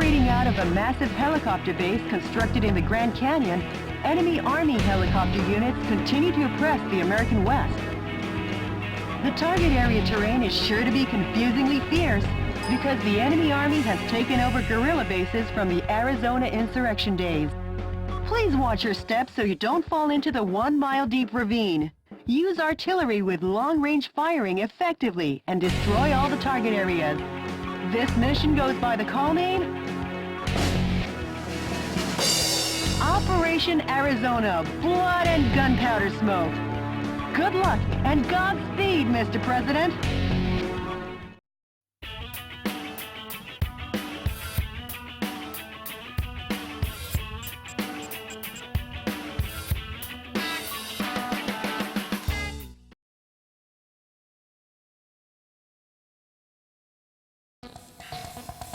Operating out of a massive helicopter base constructed in the Grand Canyon, enemy Army helicopter units continue to oppress the American West. The target area terrain is sure to be confusingly fierce because the enemy Army has taken over guerrilla bases from the Arizona insurrection days. Please watch your steps so you don't fall into the 1-mile-deep ravine. Use artillery with long-range firing effectively and destroy all the target areas. This mission goes by the call name Operation Arizona Blood and Gunpowder Smoke. Good luck and Godspeed, Mr. President.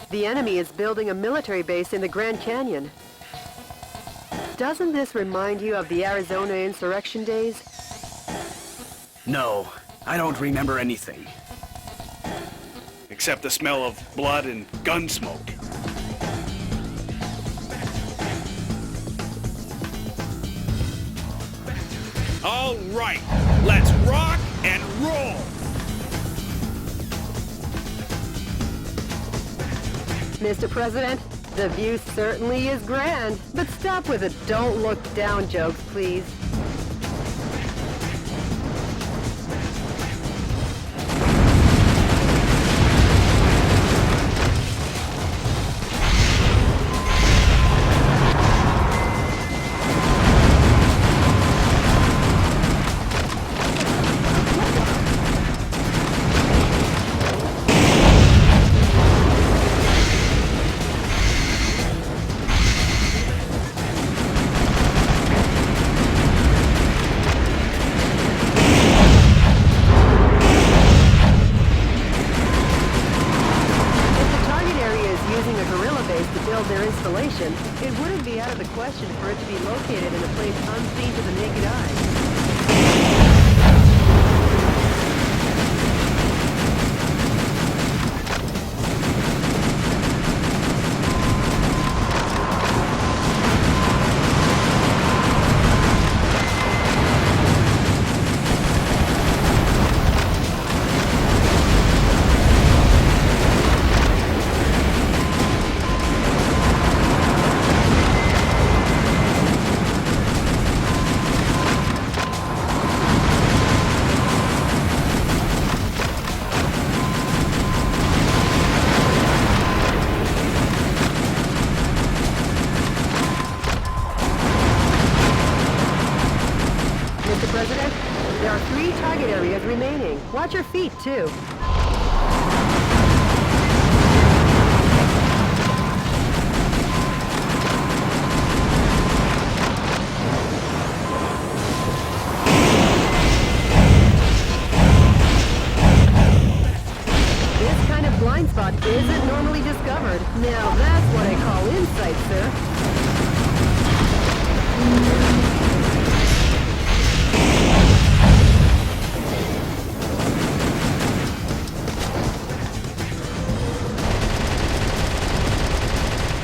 The enemy is building a military base in the Grand Canyon. Doesn't this remind you of the Arizona insurrection days? No, I don't remember anything. Except the smell of blood and gun smoke. All right, let's rock and roll! Mr. President, the view certainly is grand, but stop with the don't look down jokes, please. It wouldn't be out of the question for it to be located in a place unseen to the naked eye. Mr. President, there are 3 target areas remaining. Watch your feet, too. This kind of blind spot isn't normally discovered. Now that's what I call insight, sir.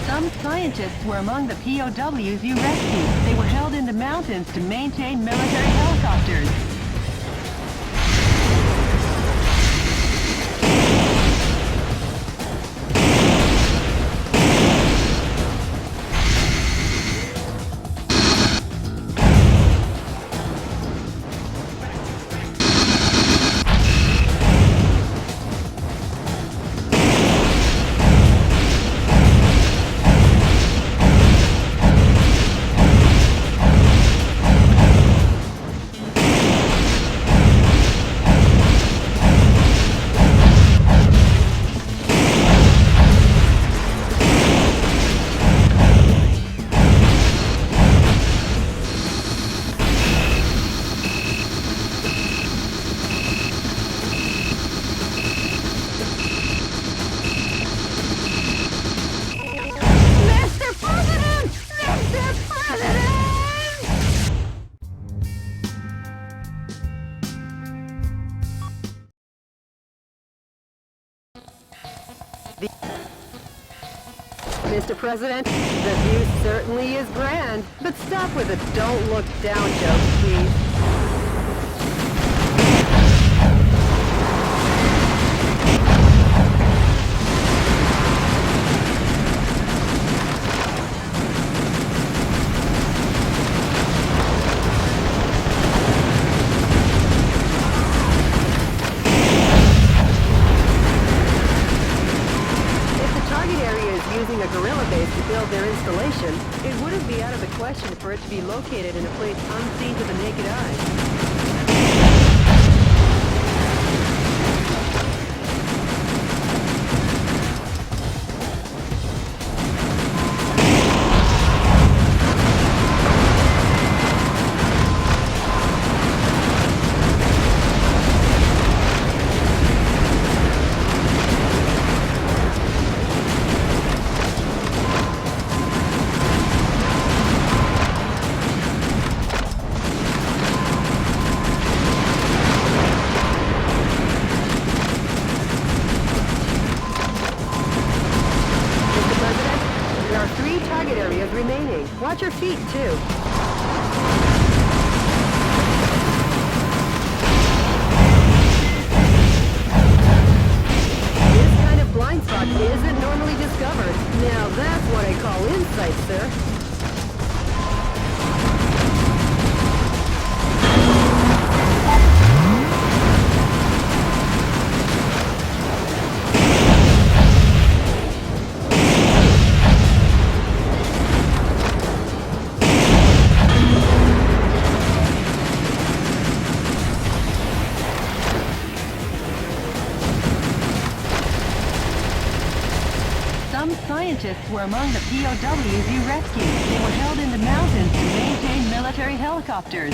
Some scientists were among the POWs you rescued. They were held in the mountains to maintain military helicopters. Mr. President, the view certainly is grand, but stop with the don't look down joke, please. Using a guerrilla base to build their installation, it wouldn't be out of the question for it to be located in a place unseen to the naked eye. Watch your feet, too. This kind of blind spot isn't normally discovered. Now that's what I call insight, sir. Some scientists were among the POWs you rescued. They were held in the mountains to maintain military helicopters.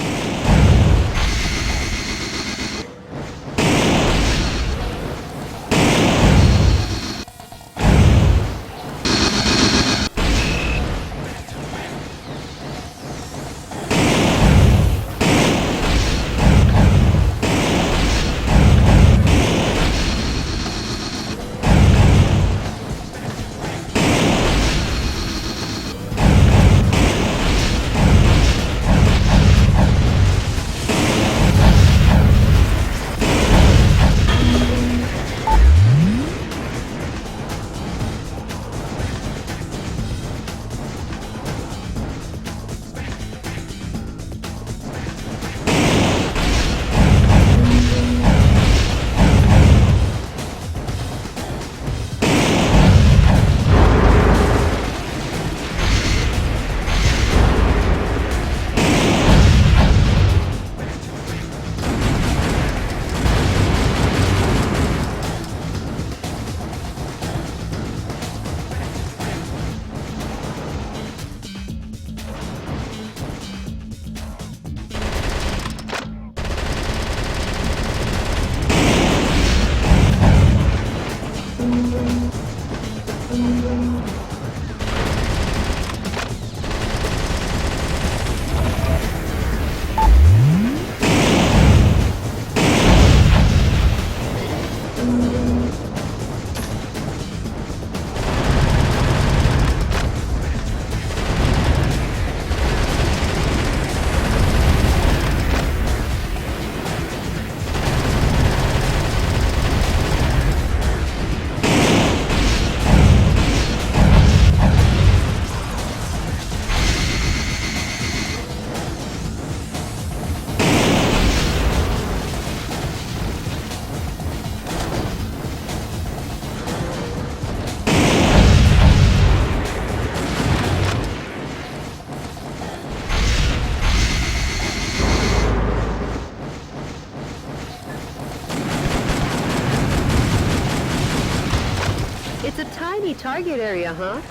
It's a tiny target area, huh?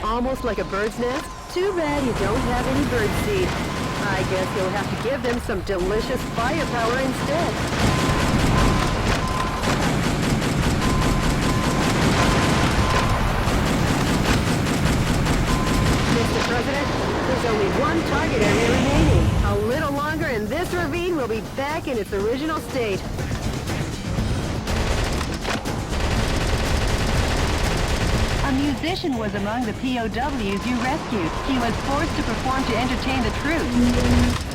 Almost like a bird's nest? Too bad you don't have any bird seed. I guess you'll have to give them some delicious firepower instead. Mr. President, there's only one target area remaining. A little longer and this ravine will be back in its original state. A musician was among the POWs you rescued. He was forced to perform to entertain the troops.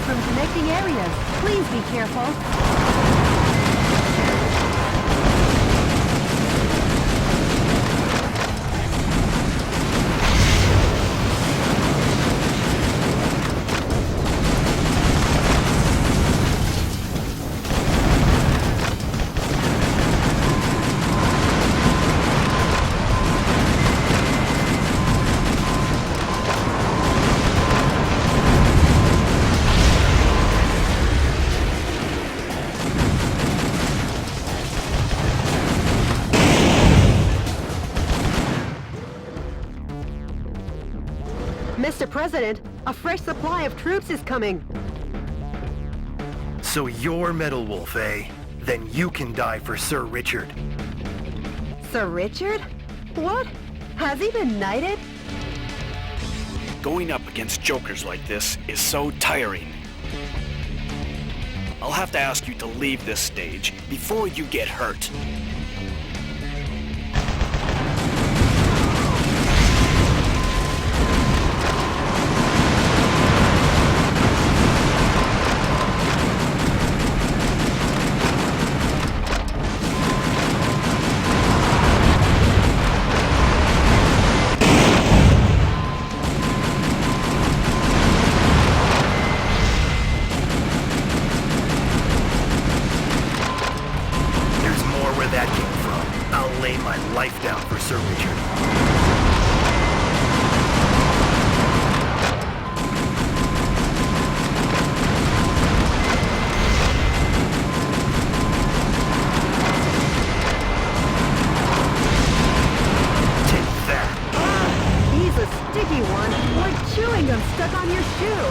From connecting areas. Please be careful. Mr. President, a fresh supply of troops is coming. So you're Metal Wolf, eh? Then you can die for Sir Richard. Sir Richard? What? Has he been knighted? Going up against jokers like this is so tiring. I'll have to ask you to leave this stage before you get hurt. That came from. I'll lay my life down for Sir Richard. Take that. He's a sticky one, like chewing gum stuck on your shoe.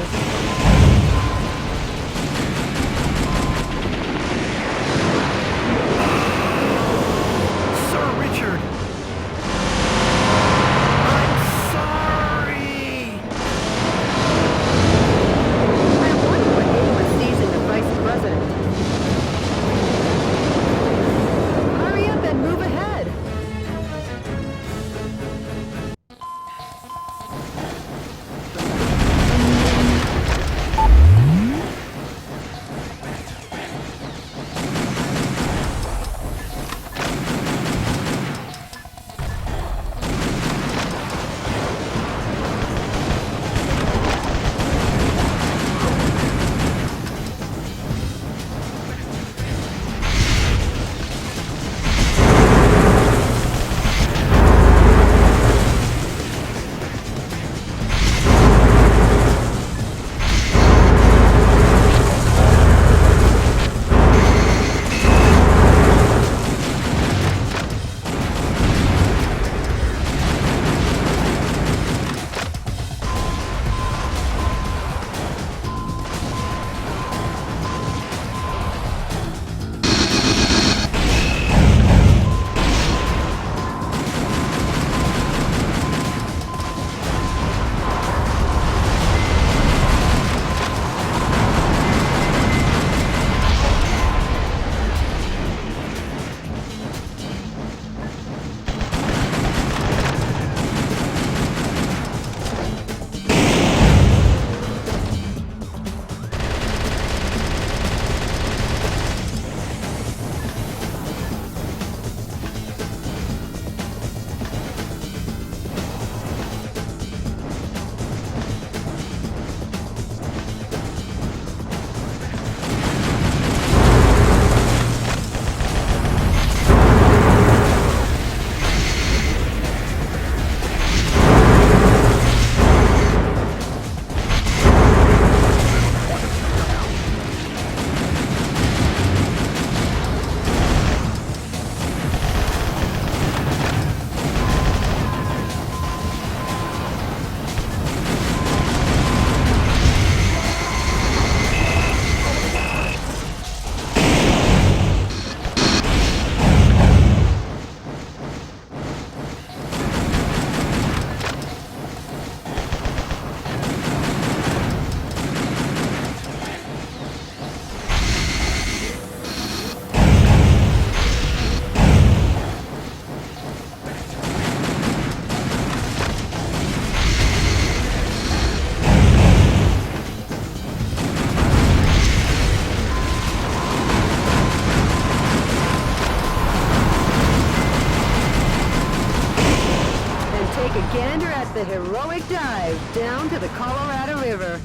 a heroic dive down to the Colorado River.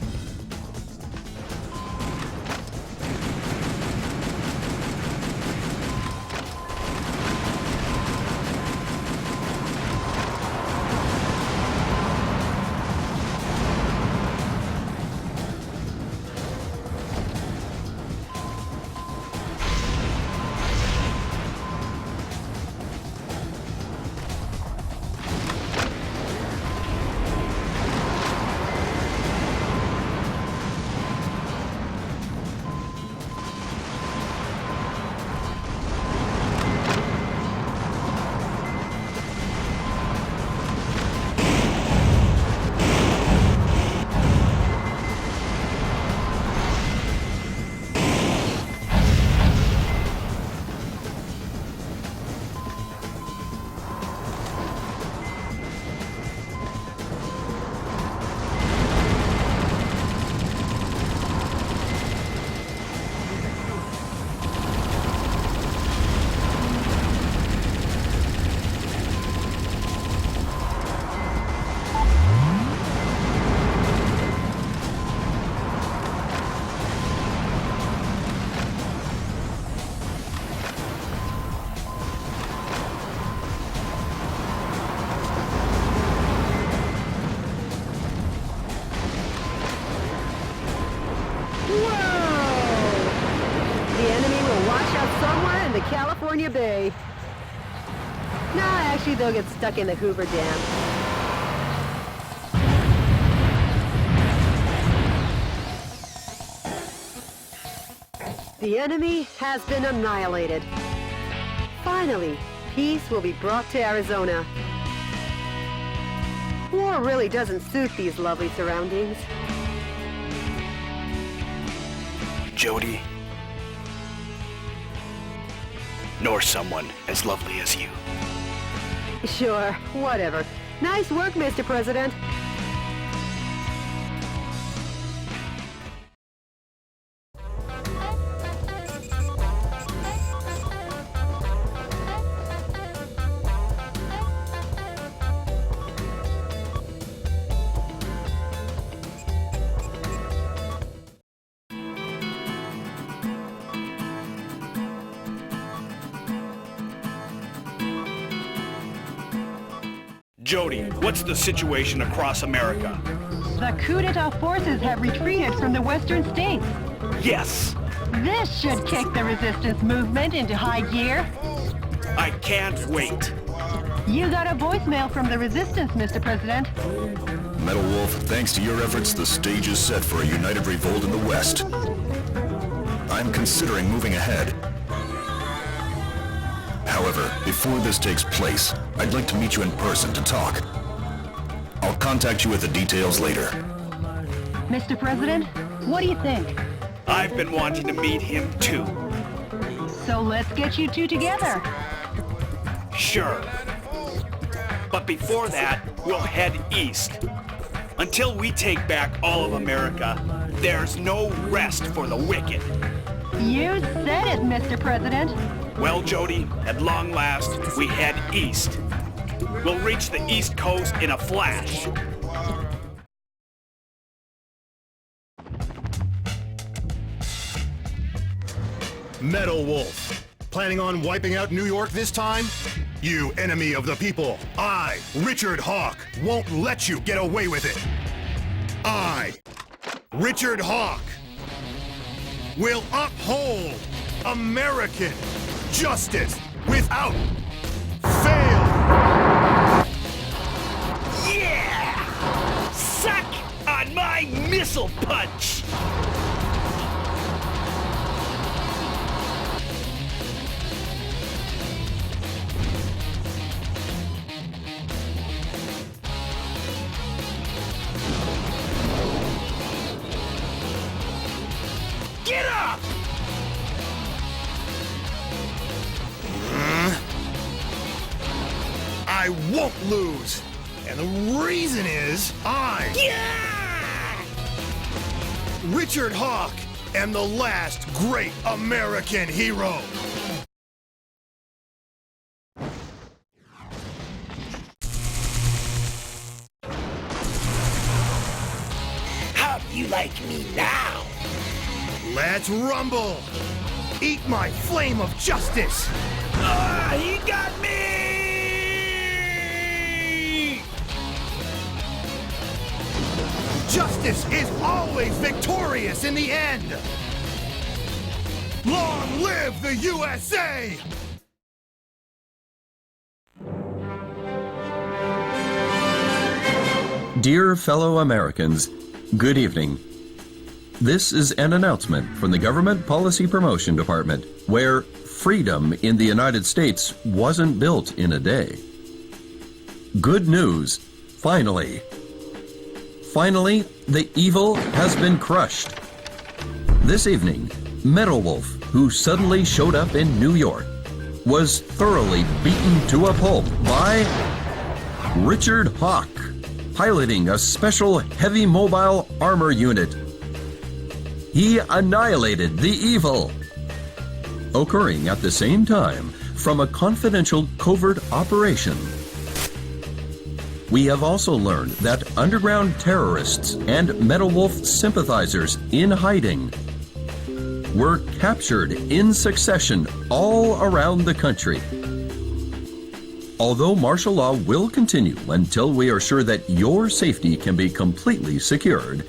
California Bay. Nah, actually they'll get stuck in the Hoover Dam. The enemy has been annihilated. Finally, peace will be brought to Arizona. War really doesn't suit these lovely surroundings. Jody. Nor someone as lovely as you. Sure, whatever. Nice work, Mr. President. Jody, what's the situation across America? The coup d'etat forces have retreated from the western states. Yes! This should kick the resistance movement into high gear. I can't wait. You got a voicemail from the resistance, Mr. President. Metal Wolf, thanks to your efforts, the stage is set for a united revolt in the West. I'm considering moving ahead. However, before this takes place, I'd like to meet you in person to talk. I'll contact you with the details later. Mr. President, what do you think? I've been wanting to meet him too. So let's get you two together. Sure. But before that, we'll head east. Until we take back all of America, there's no rest for the wicked. You said it, Mr. President. Well, Jody, at long last, we head east. We'll reach the East Coast in a flash. Metal Wolf, planning on wiping out New York this time? You enemy of the people, I, Richard Hawk, won't let you get away with it. I, Richard Hawk, will uphold American justice without fail. Yeah! Suck on my missile punch! Get up! I won't lose. And the reason is Yeah! Richard Hawk am the last great American hero. Let's rumble! Eat my flame of justice! He got me! Justice is always victorious in the end! Long live the USA! Dear fellow Americans, good evening. This is an announcement from the Government Policy Promotion Department, where freedom in the United States wasn't built in a day. Good news, finally. Finally, the evil has been crushed. This evening, Metal Wolf, who suddenly showed up in New York, was thoroughly beaten to a pulp by Richard Hawk, piloting a special heavy mobile armor unit. He annihilated the evil. Occurring at the same time from a confidential covert operation. We have also learned that underground terrorists and Metal Wolf sympathizers in hiding were captured in succession all around the country. Although martial law will continue until we are sure that your safety can be completely secured,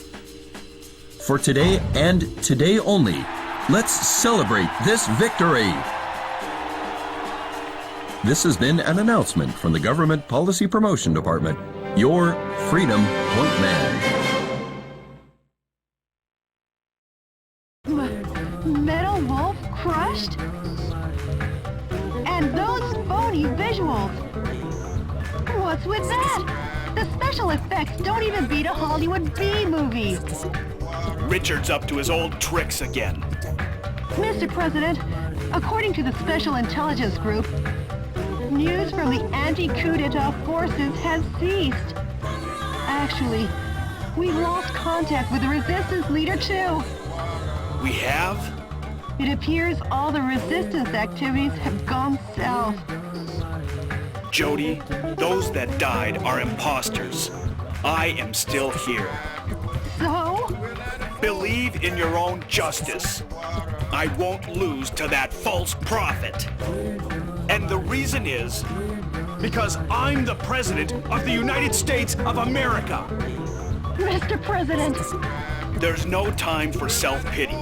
for today and today only, let's celebrate this victory. This has been an announcement from the Government Policy Promotion Department, your Freedom Point Man. Metal Wolf crushed? And those phony visuals! What's with that? The special effects don't even beat a Hollywood B-movie! Richard's up to his old tricks again. Mr. President, according to the Special Intelligence Group, news from the anti-coup d'etat forces has ceased. Actually, we've lost contact with the resistance leader too. We have? It appears all the resistance activities have gone south. Jody, those that died are imposters. I am still here. So? Believe in your own justice. I won't lose to that false prophet. And the reason is because I'm the President of the United States of America. Mr. President! There's no time for self-pity.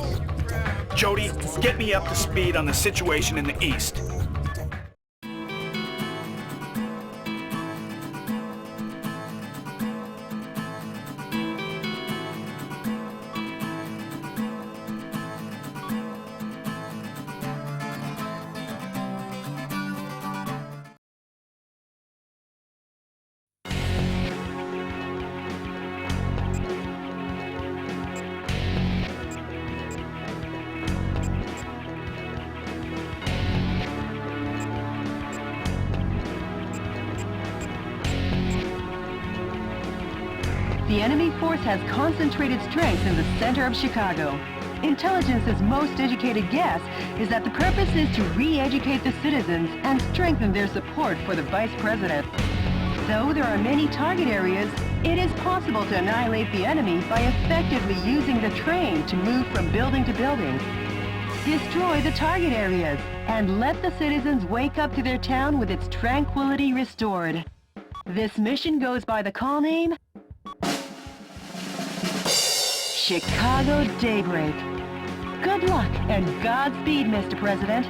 Jody, get me up to speed on the situation in the East. The enemy force has concentrated strength in the center of Chicago. Intelligence's most educated guess is that the purpose is to re-educate the citizens and strengthen their support for the vice president. Though there are many target areas, it is possible to annihilate the enemy by effectively using the train to move from building to building. Destroy the target areas and let the citizens wake up to their town with its tranquility restored. This mission goes by the call name Chicago Daybreak. Good luck and Godspeed, Mr. President.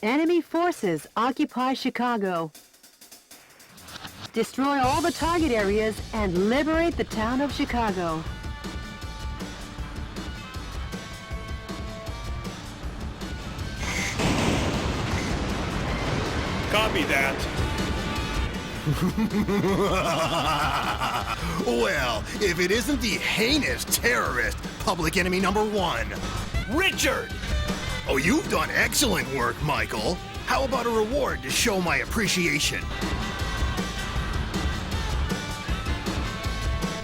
Enemy forces occupy Chicago. Destroy all the target areas and liberate the town of Chicago. Copy that. Well, if it isn't the heinous terrorist, public enemy number one. Richard! Oh, you've done excellent work, Michael. How about a reward to show my appreciation?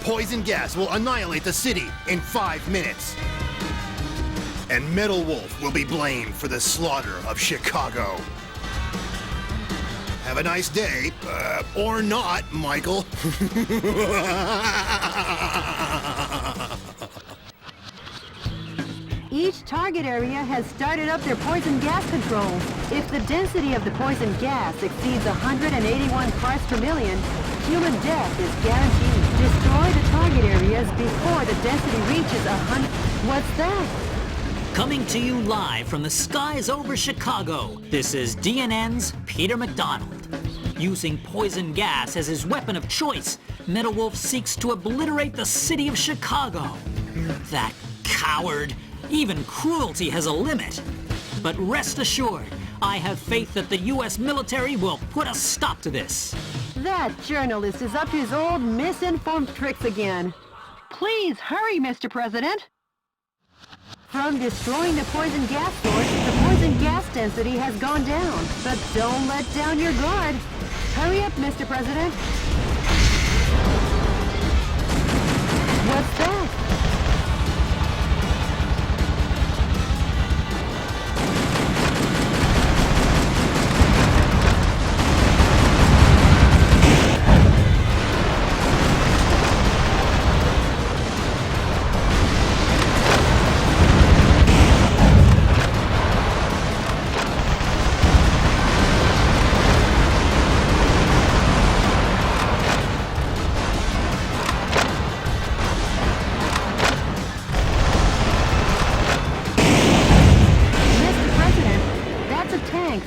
Poison gas will annihilate the city in 5 minutes. And Metal Wolf will be blamed for the slaughter of Chicago. Have a nice day. Or not, Michael. Each target area has started up their poison gas controls. If the density of the poison gas exceeds 181 parts per million, human death is guaranteed. Destroy the target areas before the density reaches 100. What's that? Coming to you live from the skies over Chicago, this is DNN's Peter McDonald. Using poison gas as his weapon of choice, Metal Wolf seeks to obliterate the city of Chicago. That coward! Even cruelty has a limit. But rest assured, I have faith that the U.S. military will put a stop to this. That journalist is up to his old misinformed tricks again. Please hurry, Mr. President. From destroying the poison gas source, the poison gas density has gone down. But don't let down your guard. Hurry up, Mr. President. What's that?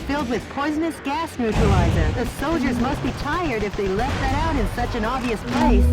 Filled with poisonous gas neutralizer. The soldiers must be tired if they left that out in such an obvious place.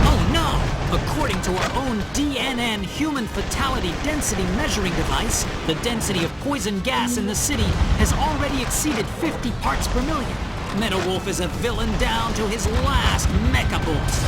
Oh no! According to our own DNN human fatality density measuring device, the density of poison gas in the city has already exceeded 50 parts per million. Metal Wolf is a villain down to his last mecha bolt.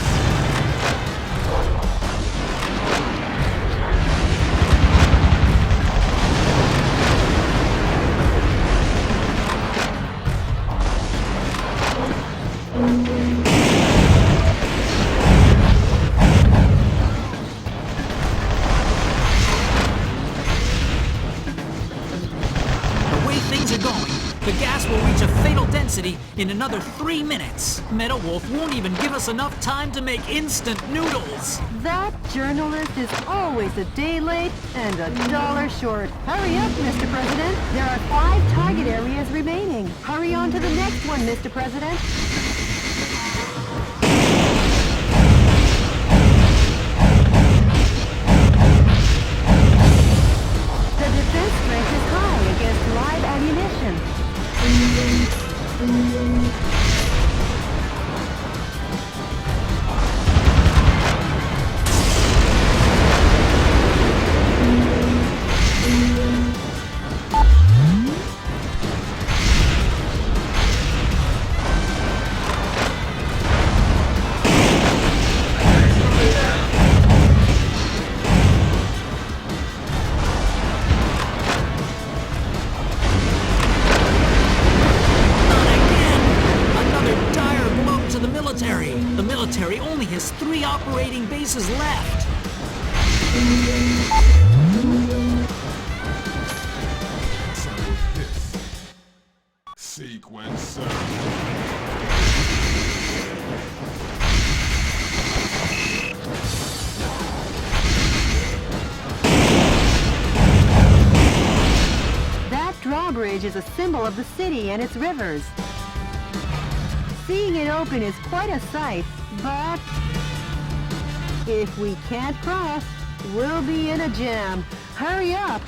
The gas will reach a fatal density in another 3 minutes. Metal Wolf won't even give us enough time to make instant noodles. That journalist is always a day late and $1 short. Hurry up, Mr. President. There are 5 target areas remaining. Hurry on to the next one, Mr. President. The defense strength is high against live ammunition. The military only has 3 operating bases left. That drawbridge is a symbol of the city and its rivers. Seeing it open is quite a sight, but if we can't cross, we'll be in a jam. Hurry up!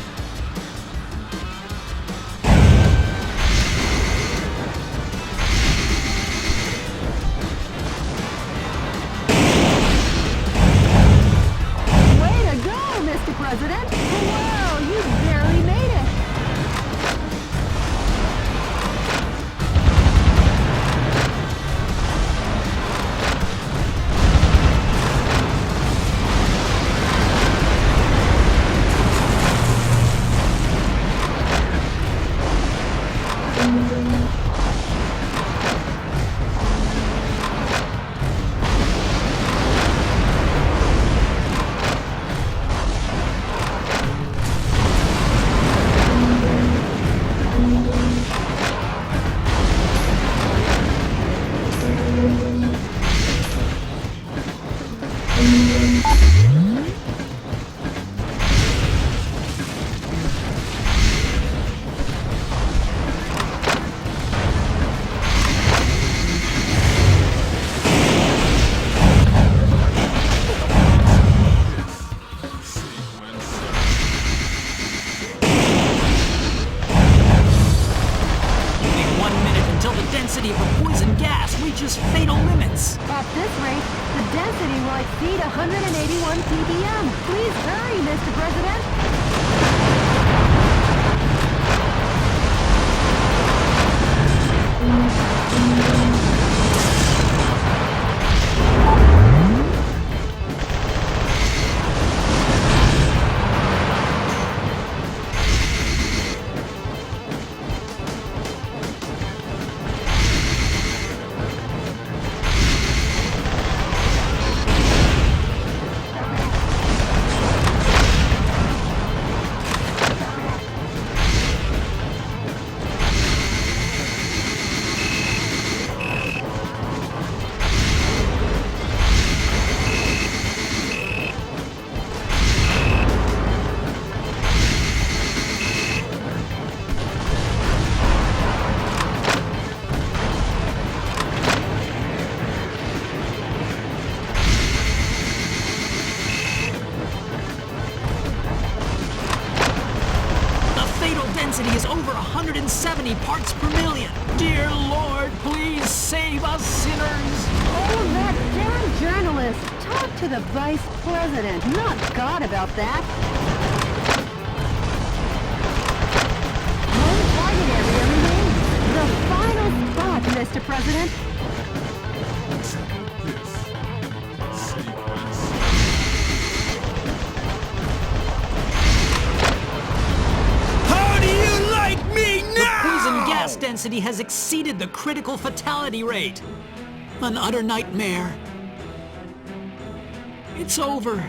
Way to go, Mr. President! Wow, you barely made it! density of the poison gas reaches fatal limits. At this rate, the density will exceed 181 ppm. Please hurry, Mr. President. Density is over 170 parts per million. Dear Lord, please save us sinners. Oh, that damn journalist! Talk to the Vice President, not God, about that. One target area remains. The final spot, Mr. President. Gas density has exceeded the critical fatality rate. An utter nightmare. It's over.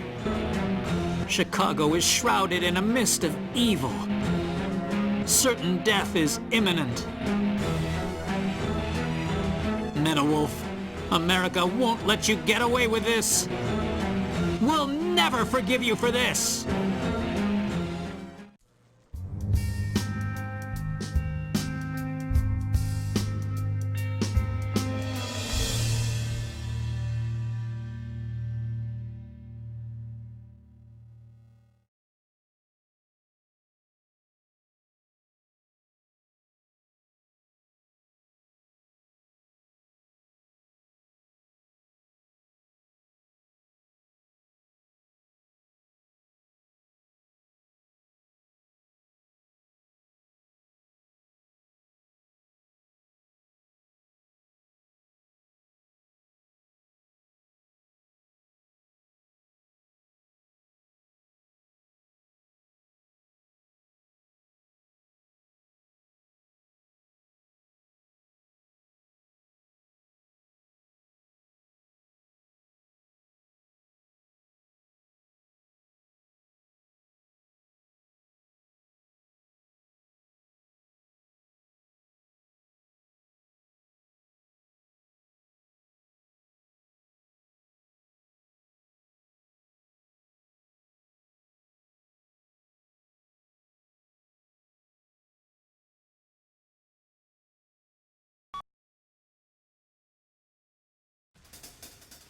Chicago is shrouded in a mist of evil. Certain death is imminent. Meadowolf, America won't let you get away with this. We'll never forgive you for this.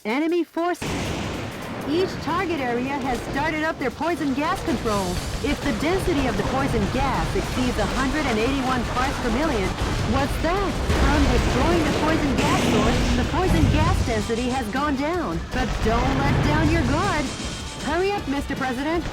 Enemy forces. Each target area has started up their poison gas controls. If the density of the poison gas exceeds 181 parts per million, what's that? From destroying the poison gas source, the poison gas density has gone down. But don't let down your guard. Hurry up, Mr. President.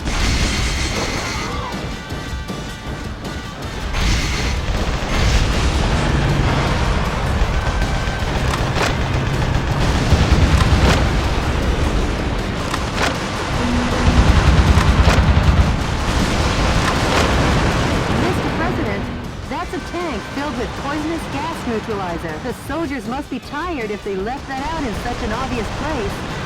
Filled with poisonous gas neutralizer. The soldiers must be tired if they left that out in such an obvious place.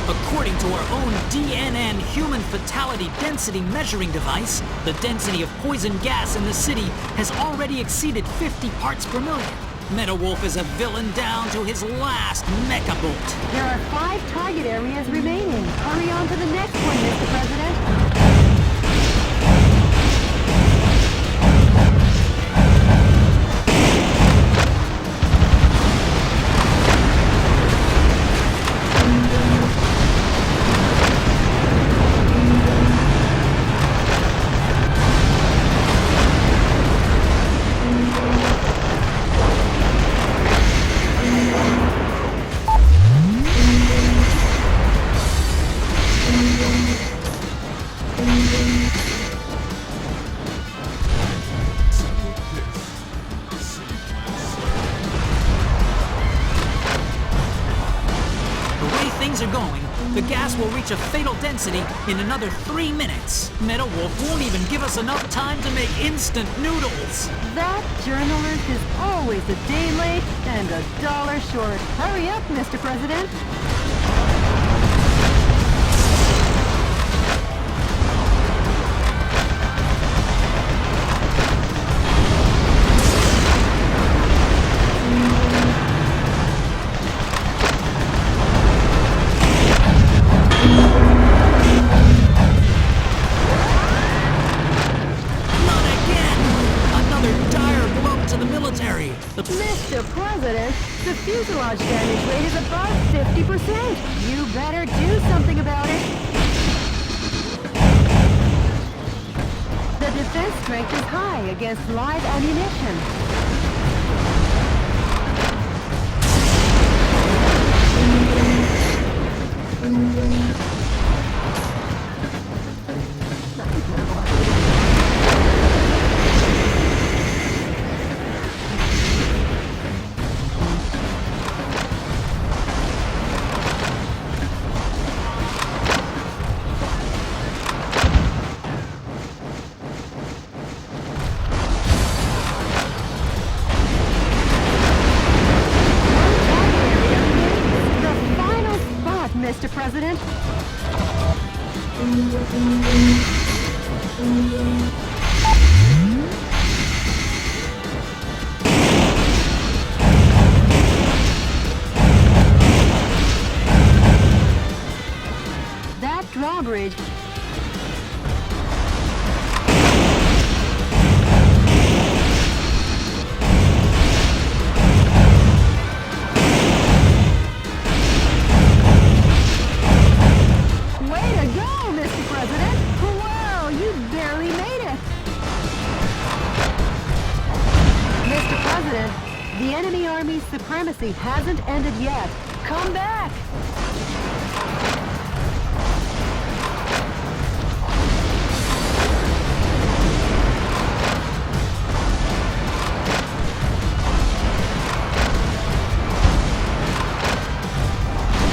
According to our own DNN human fatality density measuring device, the density of poison gas in the city has already exceeded 50 parts per million. Metal Wolf is a villain down to his last mecha bolt. There are 5 target areas remaining. Hurry on to the next one, Mr. President. Things are going, the gas will reach a fatal density in another 3 minutes. Metal Wolf won't even give us enough time to make instant noodles. That journalist is always a day late and $1 short. Hurry up, Mr. President. Mr. President, the fuselage damage rate is above 50%. You better do something about it. The defense strength is high against live ammunition. Mr. President. That drawbridge. President? Wow, you barely made it! The enemy army's supremacy hasn't ended yet. Come back!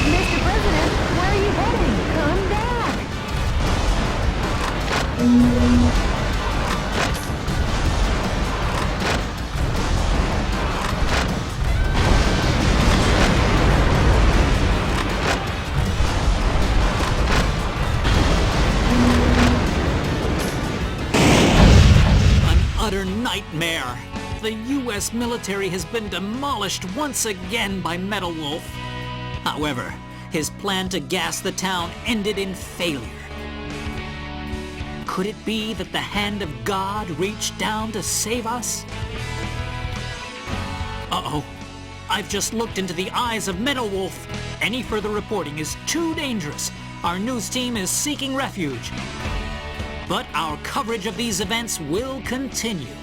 Mr. President, where are you heading? Come back! An utter nightmare. The U.S. military has been demolished once again by Metal Wolf. However, his plan to gas the town ended in failure. Could it be that the hand of God reached down to save us? Uh-oh. I've just looked into the eyes of Metal Wolf. Any further reporting is too dangerous. Our news team is seeking refuge. But our coverage of these events will continue.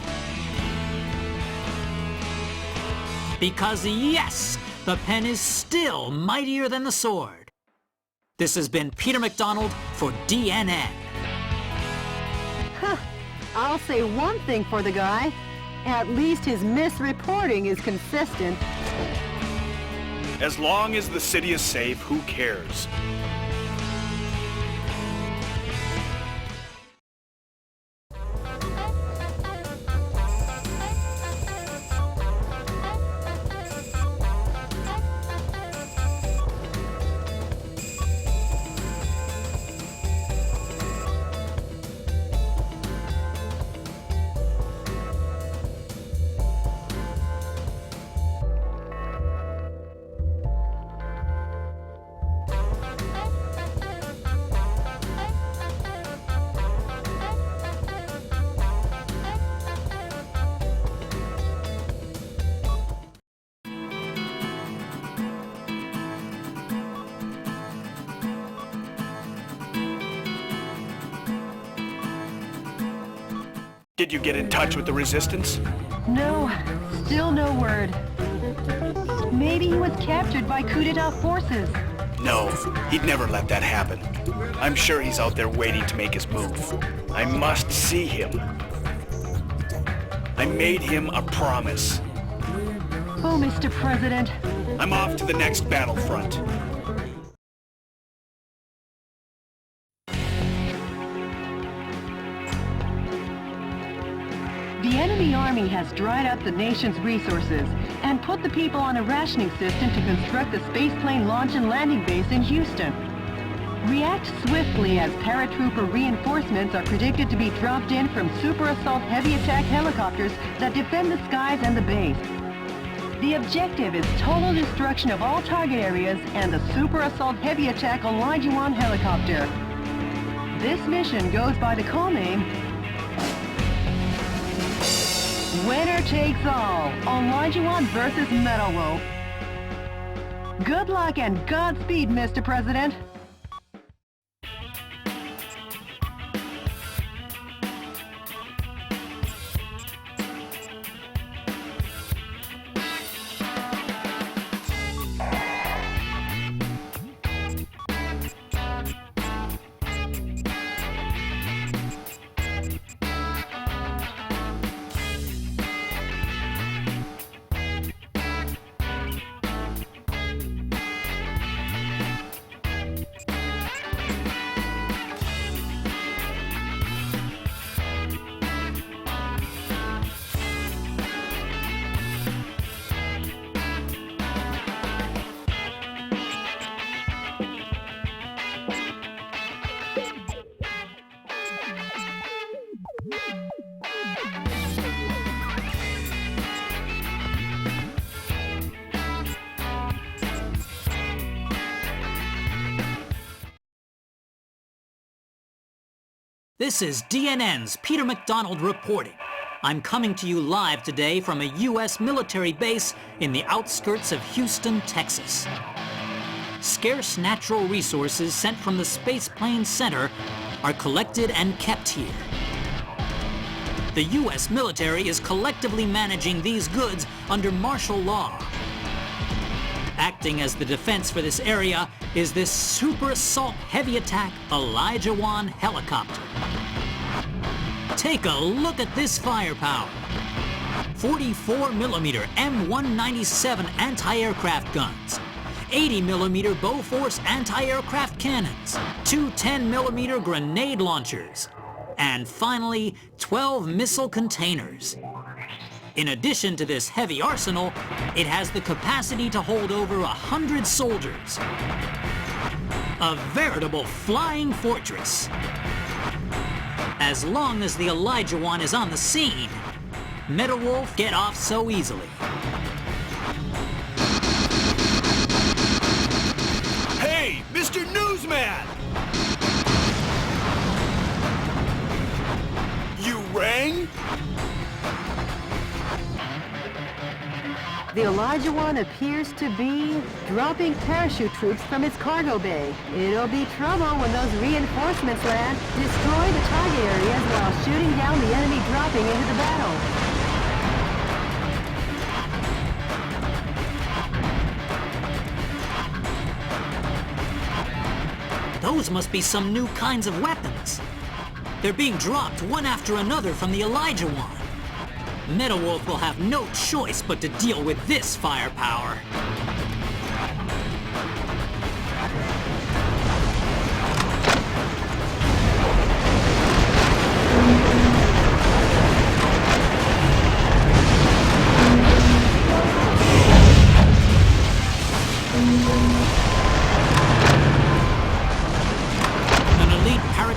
Because yes, the pen is still mightier than the sword. This has been Peter McDonald for DNN. Huh. I'll say one thing for the guy. At least his misreporting is consistent. As long as the city is safe, who cares? Did you get in touch with the resistance? No, still no word. Maybe he was captured by coup d'etat forces. No, he'd never let that happen. I'm sure he's out there waiting to make his move. I must see him. I made him a promise. Oh, Mr. President. I'm off to the next battlefront. The enemy army has dried up the nation's resources and put the people on a rationing system to construct a spaceplane launch and landing base in Houston. React swiftly as paratrooper reinforcements are predicted to be dropped in from Super Assault heavy attack helicopters that defend the skies and the base. The objective is total destruction of all target areas and the Super Assault heavy attack on Lijuan helicopter. This mission goes by the call name Winner Takes All on Lijuan versus Metal Wolf. Good luck and Godspeed, Mr. President. This is DNN's Peter McDonald reporting. I'm coming to you live today from a U.S. military base in the outskirts of Houston, Texas. Scarce natural resources sent from the Spaceplane Center are collected and kept here. The U.S. military is collectively managing these goods under martial law. Acting as the defense for this area is this Super Assault Heavy Attack Elijah 1 helicopter. Take a look at this firepower. 44mm M197 anti-aircraft guns, 80mm Bofors anti-aircraft cannons, two 10mm grenade launchers, and finally 12 missile containers. In addition to this heavy arsenal, it has the capacity to hold over 100 soldiers. A veritable flying fortress. As long as the Elijah 1 is on the scene, Metal Wolf get off so easily. Hey, Mr. Newsman! You rang? The Elijah 1 appears to be dropping parachute troops from its cargo bay. It'll be trouble when those reinforcements land. Destroy the target areas while shooting down the enemy dropping into the battle. Those must be some new kinds of weapons. They're being dropped one after another from the Elijah 1. Metal Wolf will have no choice but to deal with this firepower.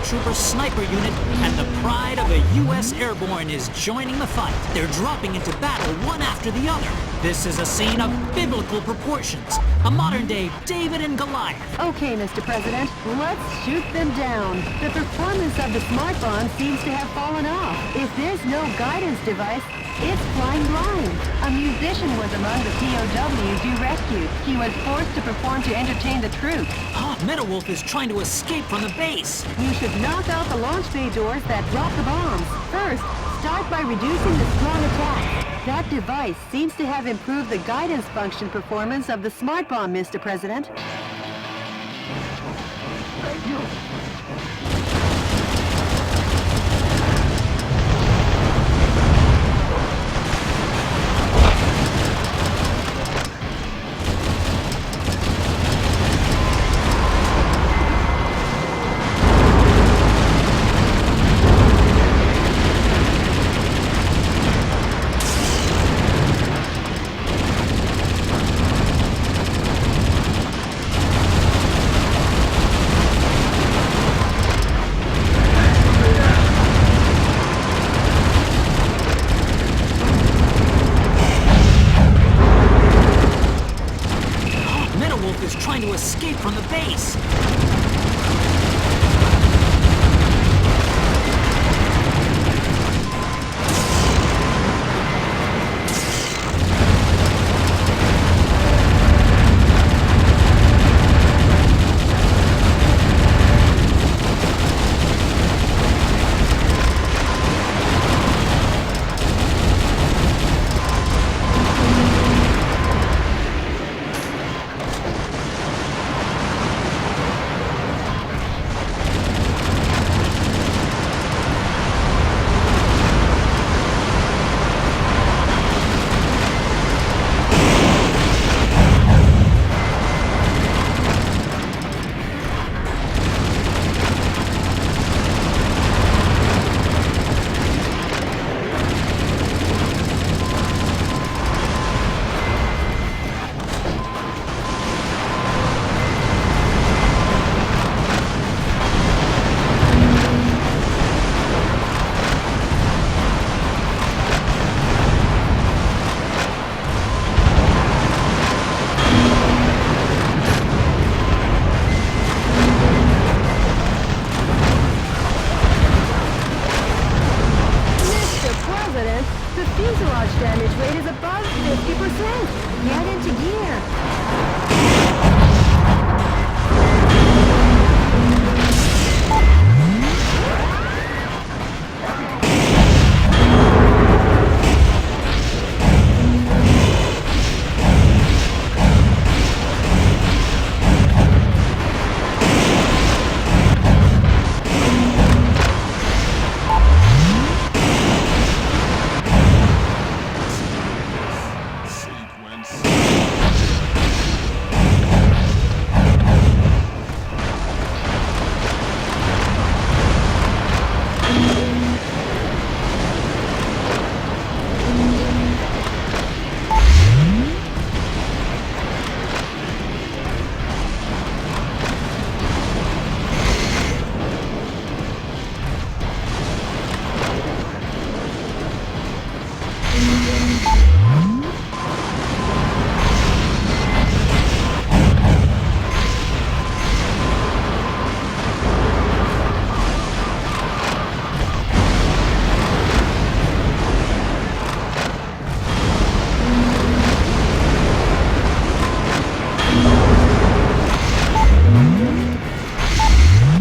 Trooper sniper unit and the pride of a U.S. Airborne is joining the fight. They're dropping into battle one after the other. This is a scene of biblical proportions, a modern-day David and Goliath. Okay, Mr. President, let's shoot them down. The performance of the smart bomb seems to have fallen off. If there's no guidance device, it's flying blind. A musician was among the POWs you rescued. He was forced to perform to entertain the troops. Metal Wolf is trying to escape from the base. You should knock out the launch bay doors that drop the bombs. First, start by reducing the strong attack. That device seems to have improved the guidance function performance of the smart bomb, Mr. President.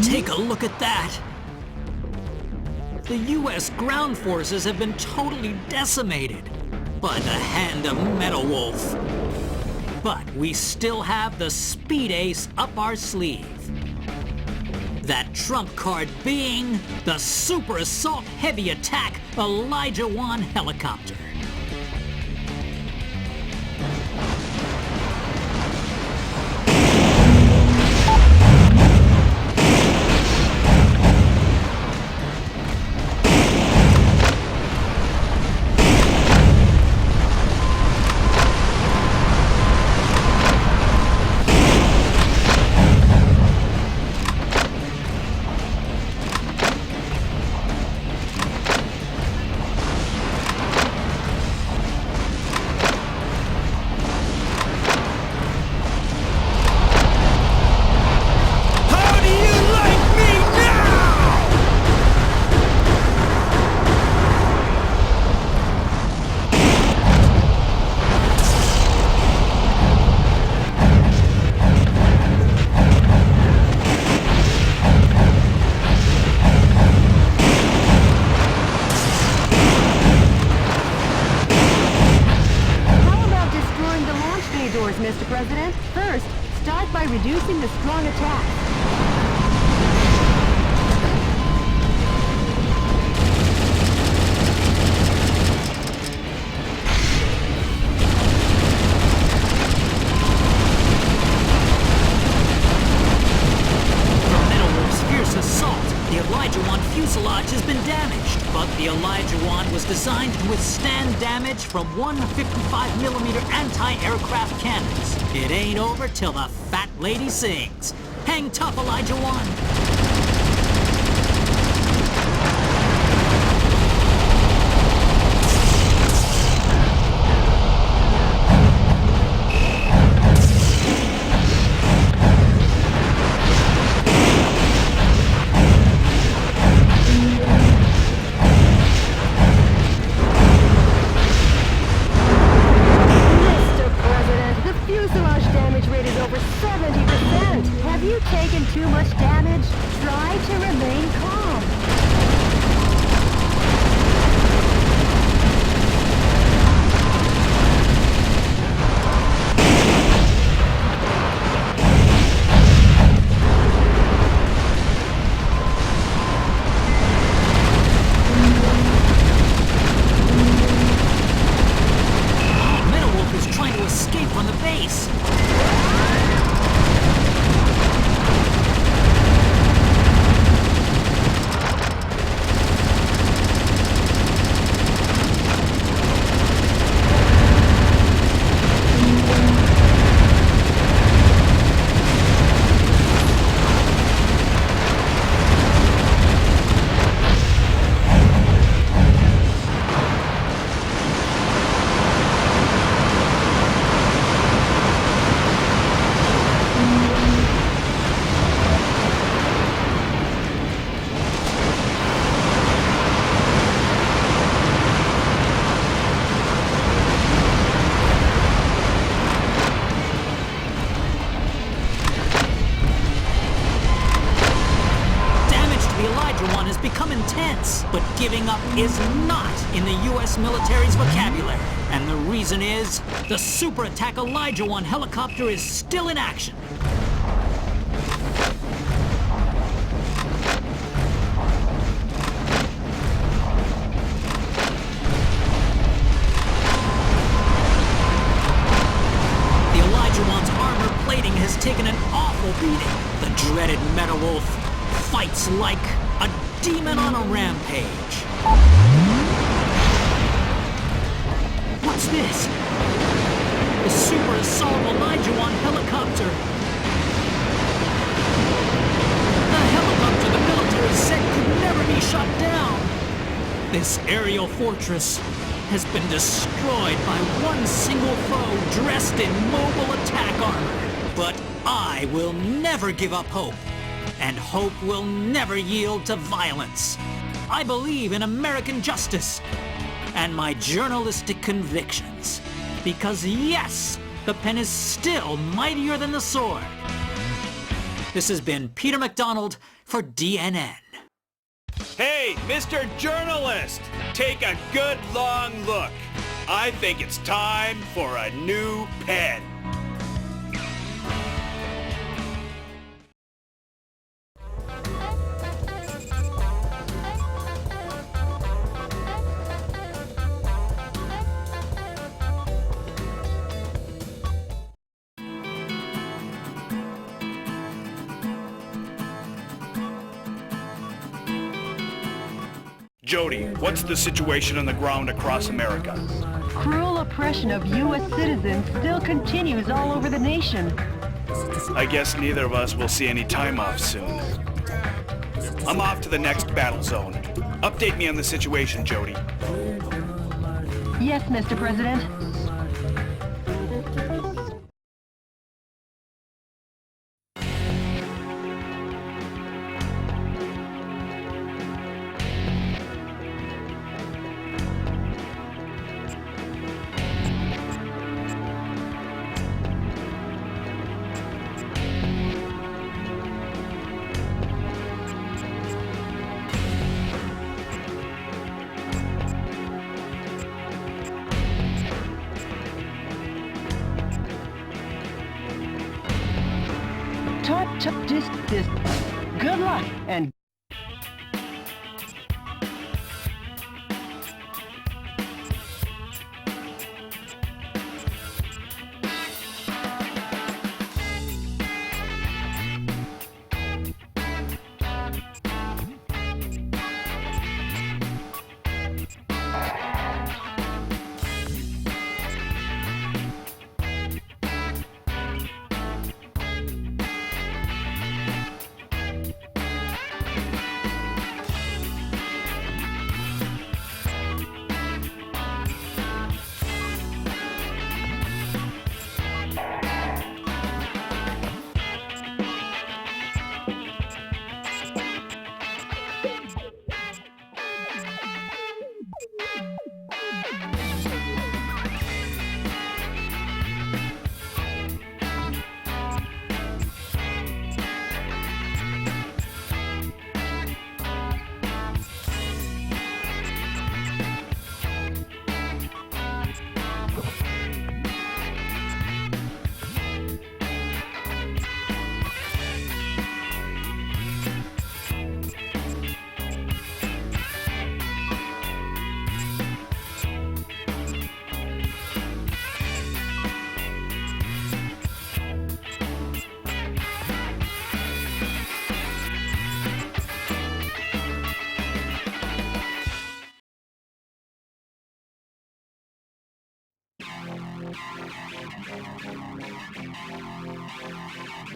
Take a look at that. The U.S. ground forces have been totally decimated by the hand of Metal Wolf. But we still have the speed ace up our sleeve. That trump card being the Super Assault Heavy Attack Elijah 1 helicopter. Mr. President. First, start by reducing the strong attack. The Elijah 1 fuselage has been damaged, but the Elijah 1 was designed to withstand damage from 155mm anti-aircraft cannons. It ain't over till the fat lady sings. Hang tough, Elijah 1. Have you taken too much damage? Try to remain calm. Metal Wolf is trying to escape from the base. Become intense, but giving up is not in the U.S. military's vocabulary. And the reason is, the Super Attack Elijah 1 helicopter is still in action. The Elijah 1's armor plating has taken an awful beating. The dreaded Metal Wolf fights like a demon on a rampage. What's this? The Super Assault Elijah 1 helicopter. The helicopter the military said could never be shot down. This aerial fortress has been destroyed by one single foe dressed in mobile attack armor. But I will never give up hope. And hope will never yield to violence. I believe in American justice and my journalistic convictions. Because yes, the pen is still mightier than the sword. This has been Peter MacDonald for DNN. Hey, Mr. Journalist! Take a good long look. I think it's time for a new pen. Jody, what's the situation on the ground across America? Cruel oppression of U.S. citizens still continues all over the nation. I guess neither of us will see any time off soon. I'm off to the next battle zone. Update me on the situation, Jody. Yes, Mr. President. Good luck and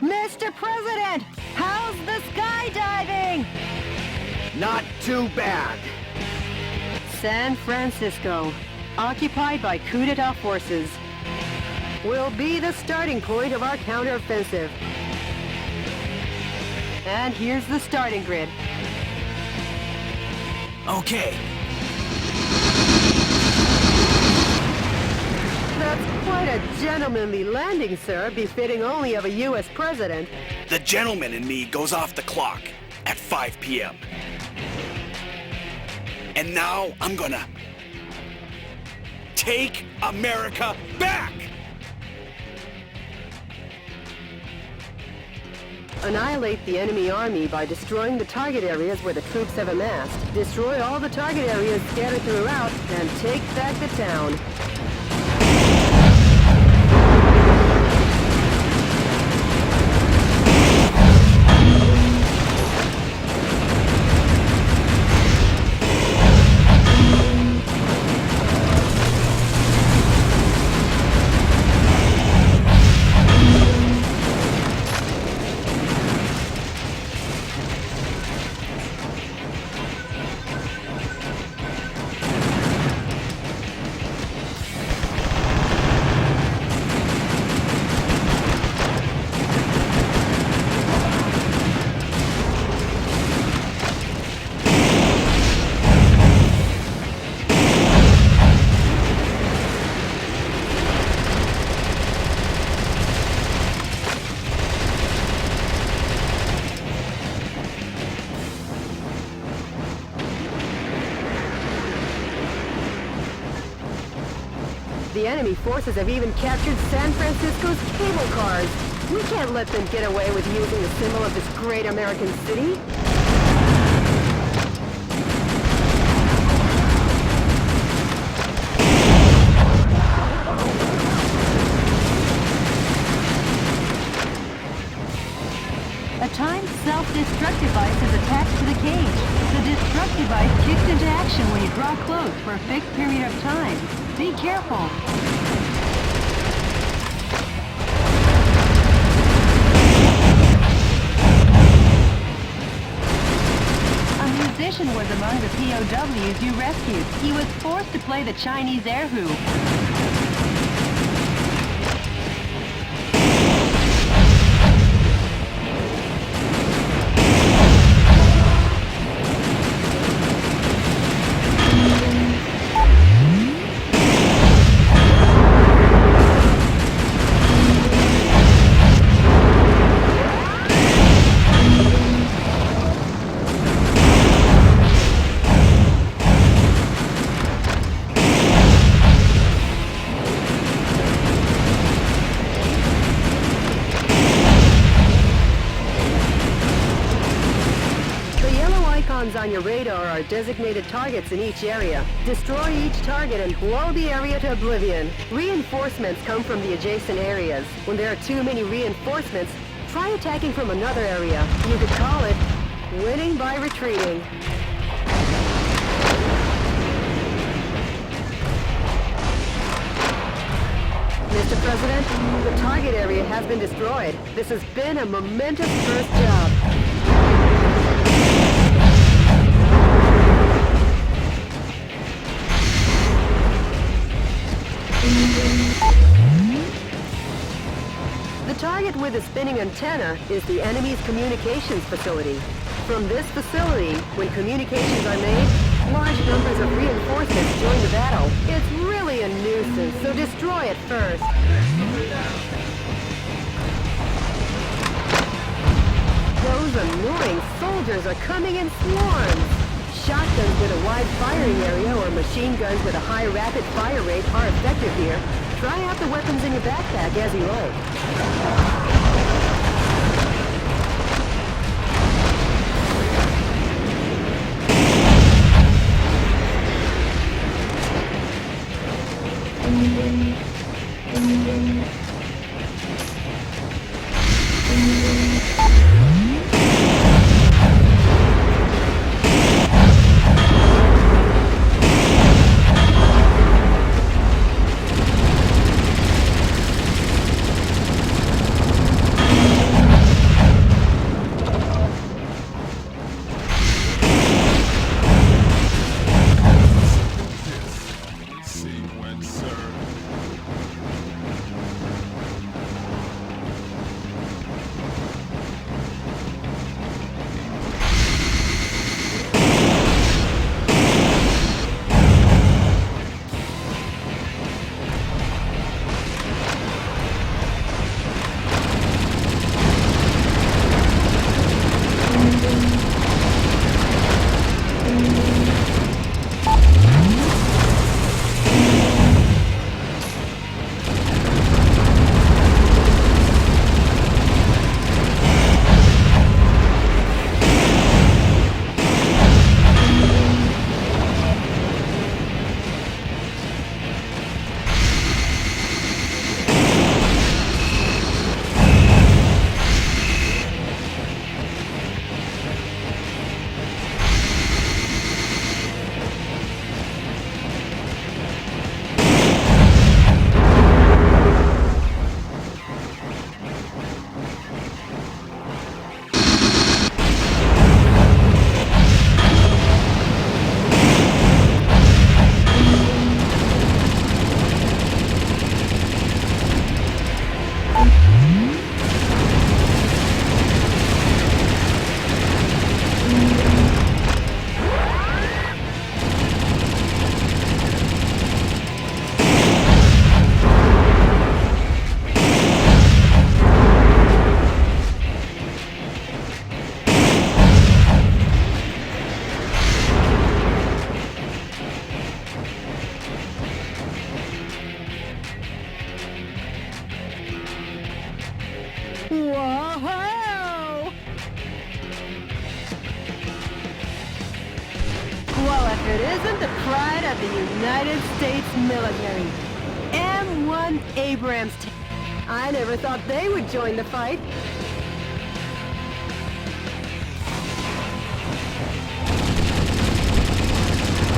Mr. President, how's the skydiving? Not too bad. San Francisco, occupied by coup d'etat forces, will be the starting point of our counteroffensive. And here's the starting grid. Okay. That's quite a gentlemanly landing, sir, befitting only of a U.S. president. The gentleman in me goes off the clock at 5 p.m. And now I'm gonna take America back! Annihilate the enemy army by destroying the target areas where the troops have amassed. Destroy all the target areas scattered throughout, and take back the town. The enemy forces have even captured San Francisco's cable cars. We can't let them get away with using the symbol of this great American city. A timed self-destruct device is attached to the cage. The destruct device kicks into action when you draw close for a fixed period of time. Be careful. A musician was among the POWs you rescued. He was forced to play the Chinese air hoop. On your radar are designated targets in each area. Destroy each target and blow the area to oblivion. Reinforcements come from the adjacent areas. When there are too many reinforcements, try attacking from another area. You could call it winning by retreating. Mr. President, the target area has been destroyed. This has been a momentous first job. The target with the spinning antenna is the enemy's communications facility. From this facility, when communications are made, large numbers of reinforcements join the battle. It's really a nuisance, so destroy it first. Those annoying soldiers are coming in swarms. Shotguns with a wide firing area or machine guns with a high rapid fire rate are effective here. Try out the weapons in your backpack as you load. it isn't the pride of the United States military. M1 Abrams. I never thought they would join the fight.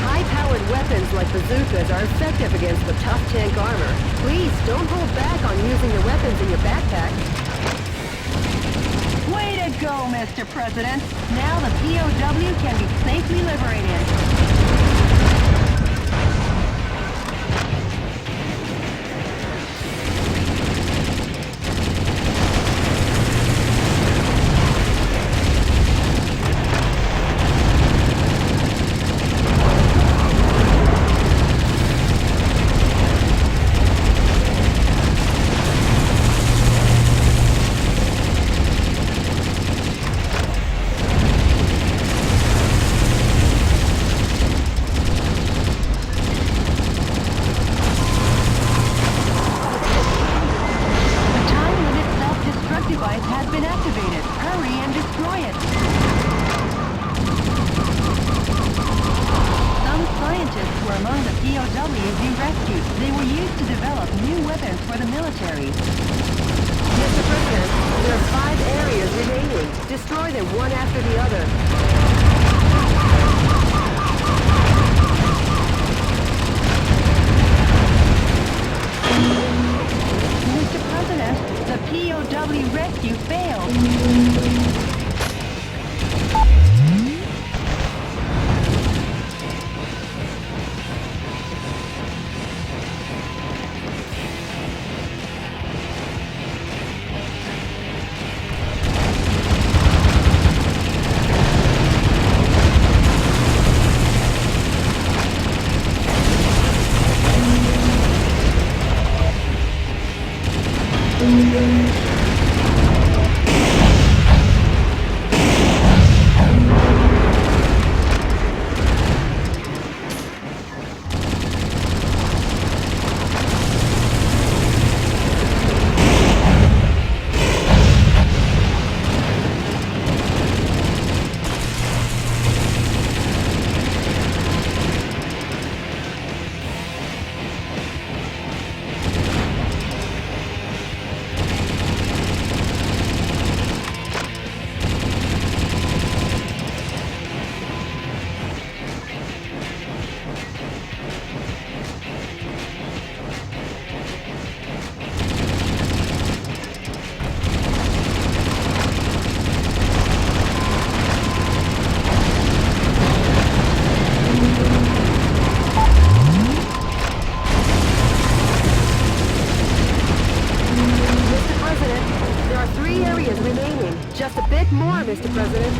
High-powered weapons like bazookas are effective against the tough tank armor. Please don't hold back on using the weapons in your backpack. Way to go, Mr. President. Now the POW can be safely liberated. Destroy them one after the other. Mr. President, the POW rescue failed. Just a bit more, Mr. President.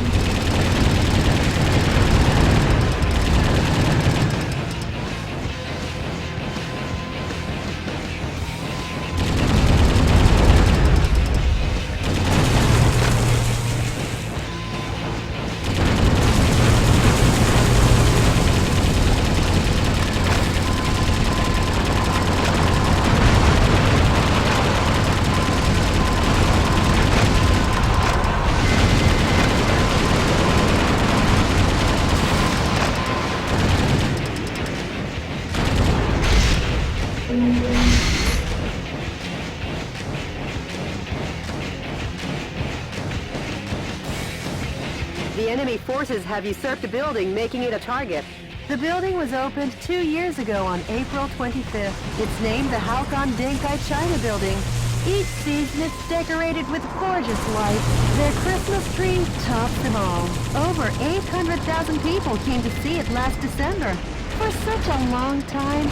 The enemy forces have usurped a building, making it a target. The building was opened 2 years ago on April 25th. It's named the Halcon Denkai China Building. Each season it's decorated with gorgeous lights. Their Christmas tree tops them all. Over 800,000 people came to see it last December. For such a long time,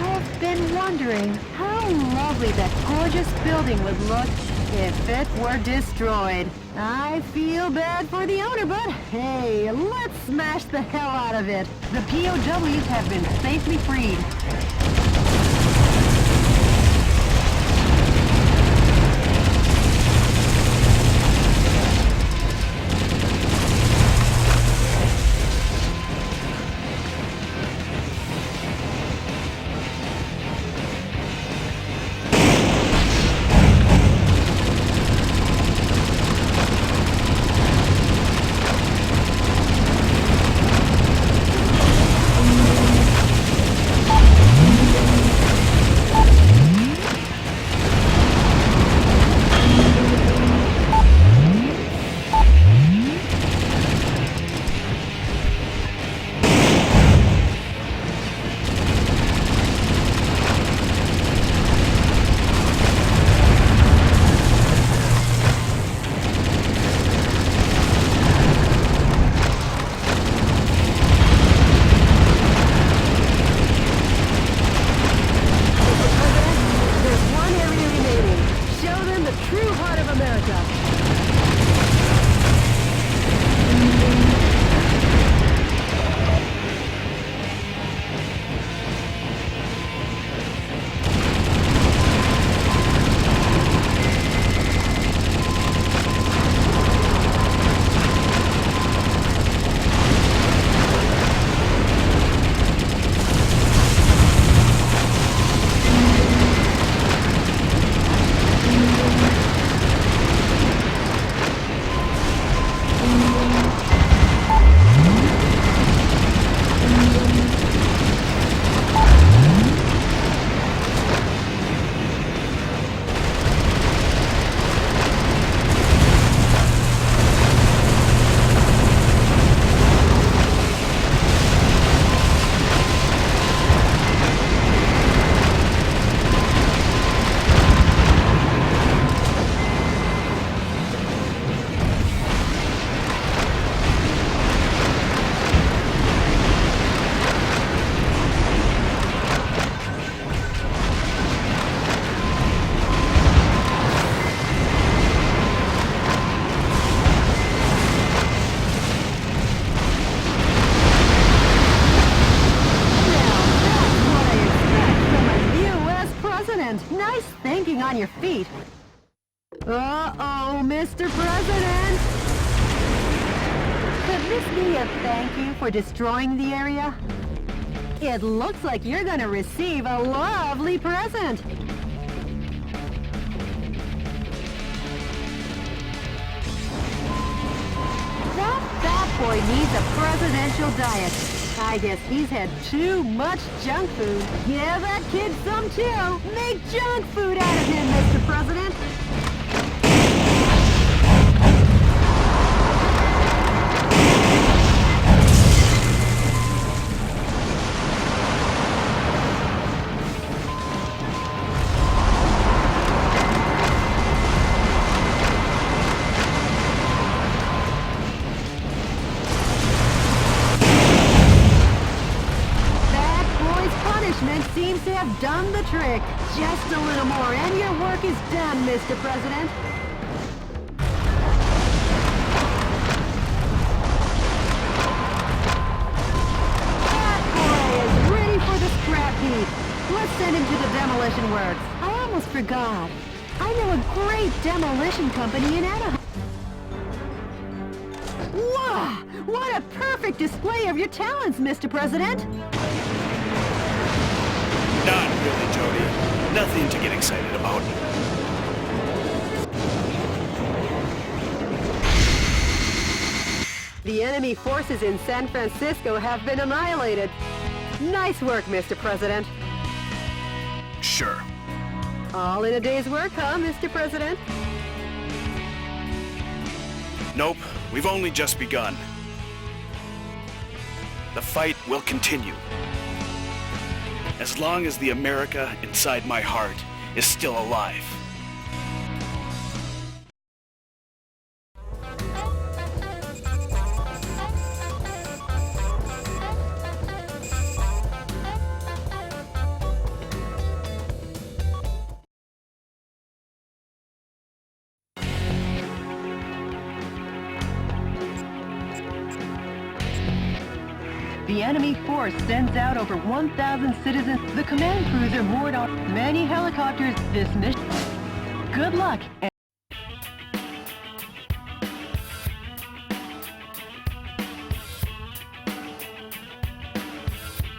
I've been wondering how lovely that gorgeous building would look if it were destroyed. I feel bad for the owner, but hey, let's smash the hell out of it. The POWs have been safely freed. on your feet. Uh-oh, Mr. President! Could this be a thank you for destroying the area? It looks like you're gonna receive a lovely present. That fat boy needs a presidential diet. I guess he's had too much junk food. Give that kid some too. Make junk food out of him, Mr. President. Seems to have done the trick. Just a little more and your work is done, Mr. President. That boy is ready for the scrap heap. Let's send him to the demolition works. I almost forgot. I know a great demolition company in Anaheim. Wow! What a perfect display of your talents, Mr. President! Not really, Jody. Nothing to get excited about. The enemy forces in San Francisco have been annihilated. Nice work, Mr. President. Sure. All in a day's work, huh, Mr. President? Nope, we've only just begun. The fight will continue. As long as the America inside my heart is still alive. The enemy force sends out over 1,000 citizens. The command cruiser moored on many helicopters. This mission. Good luck.